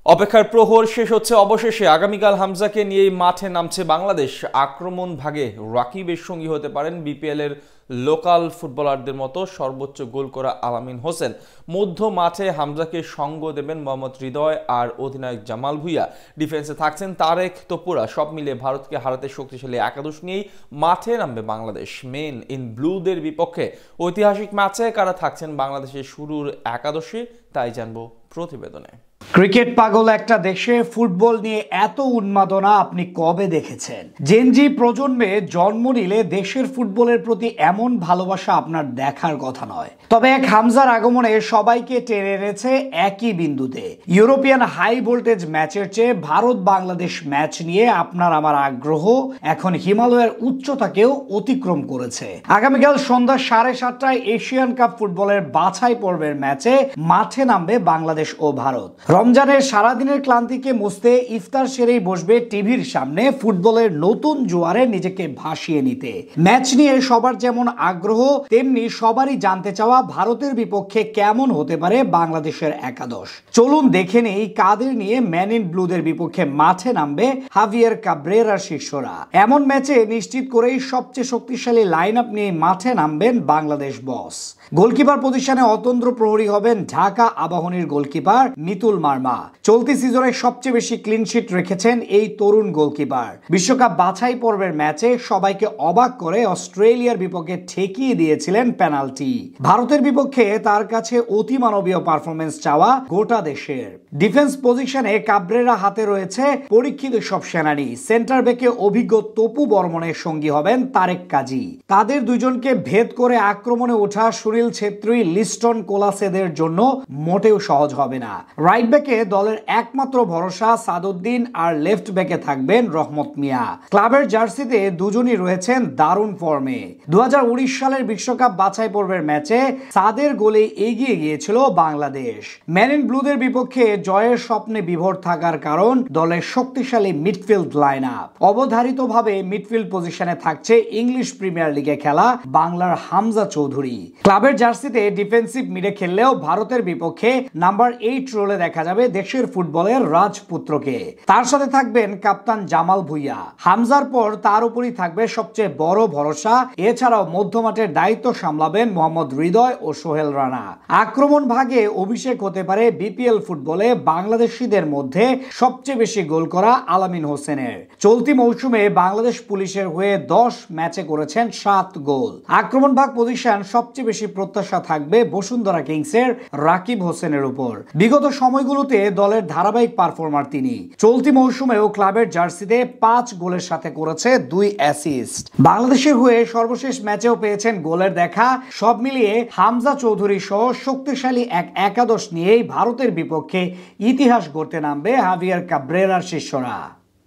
অপেক্ষার প্রহর শেষ হচ্ছে অবশেষে। আগামীকাল হামজাকে নিয়েই মাঠে নামছে বাংলাদেশ। আক্রমণ ভাগে রাকিবের সঙ্গী হতে পারেন বিপিএল এর লোকাল ফুটবলারদের মতো সর্বোচ্চ গোল করা আলামিন হোসেন। মধ্য মাঠে হামজাকে সঙ্গ দেবেন মোহাম্মদ হৃদয় আর অধিনায়ক জামাল ভুঁইয়া। ডিফেন্সে থাকছেন তারেক তোপুরা। সব মিলিয়ে ভারতকে হারাতে শক্তিশালী একাদশ নিয়েই মাঠে নামবে বাংলাদেশ। মেন ইন ব্লুদের বিপক্ষে ঐতিহাসিক ম্যাচে কারা থাকছেন বাংলাদেশের শুরুর একাদশে, তাই জানবো প্রতিবেদনে। ক্রিকেট পাগল একটা দেশে ফুটবল নিয়ে এত উন্মাদনা আপনি কবে দেখেছেন? জেনজি প্রজন্মে জন্ম নিলে দেশের ফুটবলের প্রতি এমন ভালোবাসা আপনার দেখার কথা নয়। তবে এক হামজার আগমনে সবাইকে টেনে এনেছে একই বিন্দুতে। ইউরোপিয়ান হাই ভোল্টেজ ম্যাচের চেয়ে ভারত বাংলাদেশ ম্যাচ নিয়ে আপনার আমার আগ্রহ এখন হিমালয়ের উচ্চতাকেও অতিক্রম করেছে। আগামীকাল সন্ধ্যা 7:30টায় এশিয়ান কাপ ফুটবলের বাছাই পর্বের ম্যাচে মাঠে নামবে বাংলাদেশ ও ভারত। রমজানের সারাদিনের ক্লান্তিকে মুছতে ইফতার সেরেই বসবে টিভির সামনে ফুটবলের নতুন জোয়ারে নিজেকে ভাসিয়ে নিতে। ম্যাচ নিয়ে সবার যেমন আগ্রহ, তেমনি সবারই জানতে চাওয়া ভারতের বিপক্ষে কেমন হতে পারে বাংলাদেশের একাদশ। চলুন দেখে নেই কাদের নিয়ে ম্যান ইন ব্লুদের বিপক্ষে মাঠে নামবে হাভিয়ের কাব্রেরার শিষ্যরা। এমন ম্যাচে নিশ্চিত করেই সবচেয়ে শক্তিশালী লাইন আপ নিয়ে মাঠে নামবেন বাংলাদেশ বস। গোলকিপার পজিশনে অতন্দ্র প্রহরী হবেন ঢাকা আবাহনীর গোলকিপার মিতুল মার্মা। চলতি সিজনে সবচেয়ে বেশি ক্লিনশিট রেখেছেন এই তরুণ গোলকিপার। বিশ্বকাপ বাছাই পর্বের ম্যাচে সবাইকে অবাক করে অস্ট্রেলিয়ার বিপক্ষে ঠেকিয়ে দিয়েছিলেন পেনাল্টি। ভারতের বিপক্ষে তার কাছে অতিমানবীয় পারফরমেন্স চাওয়া গোটা দেশের। ডিফেন্স পজিশনে কাব্রেরা হাতে রয়েছে পরীক্ষিত সব সেনানি। সেন্টার ব্যাকে অভিজ্ঞ তপু বর্মনের সঙ্গী হবেন তারেক কাজী। তাদের দুজনকে ভেদ করে আক্রমণে ওঠা সুনীল ছেত্রী, লিস্টন কোলাসেদের জন্য মোটেও সহজ হবে না। রাইট ব্যাকে দলের একমাত্র ভরসা সাদউদ্দিন আর লেফট ব্যাকে থাকবেন রহমত মিয়া। ক্লাবের জার্সিতে দুজনই রয়েছেন দারুণ ফর্মে। 2019 সালের বিশ্বকাপ বাছাই পর্বের ম্যাচে সাদের গোলে এগিয়ে গিয়েছিল বাংলাদেশ। ম্যান ইন ব্লুদের বিপক্ষে জয়ের স্বপ্নে বিভোর থাকার কারণ দলের শক্তিশালী মিডফিল্ড লাইন আপ। অবধারিতভাবে মিডফিল্ড পজিশনে থাকছে ইংলিশ প্রিমিয়ার লিগে খেলা বাংলার হামজা চৌধুরী। ক্লাবের জার্সিতে ডিফেন্সিভ মিডে খেললেও ভারতের বিপক্ষে নাম্বার 8 রোলে দেখা যাবে দেশের ফুটবলের রাজপুত্রকে। তার সাথে থাকবেন কাপ্তান জামাল ভুঁইয়া। হামজার পর তার উপরই থাকবে সবচেয়ে বড় ভরসা। এছাড়াও মধ্যমাঠের দায়িত্ব সামলাবেন মোহাম্মদ হৃদয় ও সোহেল রানা। আক্রমণ ভাগে অভিষেক হতে পারে বিপিএল ফুটবলে বাংলাদেশিদের মধ্যে সবচেয়ে বেশি গোল করা আলামিন হোসেনের। চলতি মৌসুমে বাংলাদেশ পুলিশের হয়ে 10 ম্যাচে করেছেন 7 গোল। আক্রমণ ভাগ পজিশন সবচেয়ে বেশি প্রত্যাশা থাকবে বসুন্ধরা কিংসের রাকিব হোসেনের উপর। বিগত সময়গুলোতে দলের ধারাবাহিক পারফর্মার তিনি। চলতি মৌসুমেও ক্লাবের জার্সিতে 5 গোলের সাথে করেছে 2 অ্যাসিস্ট। বাংলাদেশের হয়ে সর্বশেষ ম্যাচেও পেয়েছেন গোলের দেখা। সব মিলিয়ে হামজা চৌধুরী সহ শক্তিশালী এক একাদশ নিয়েই ভারতের বিপক্ষে ইতিহাস গড়তে নামবে হাভিয়ের কাব্রেরার শিষ্যরা।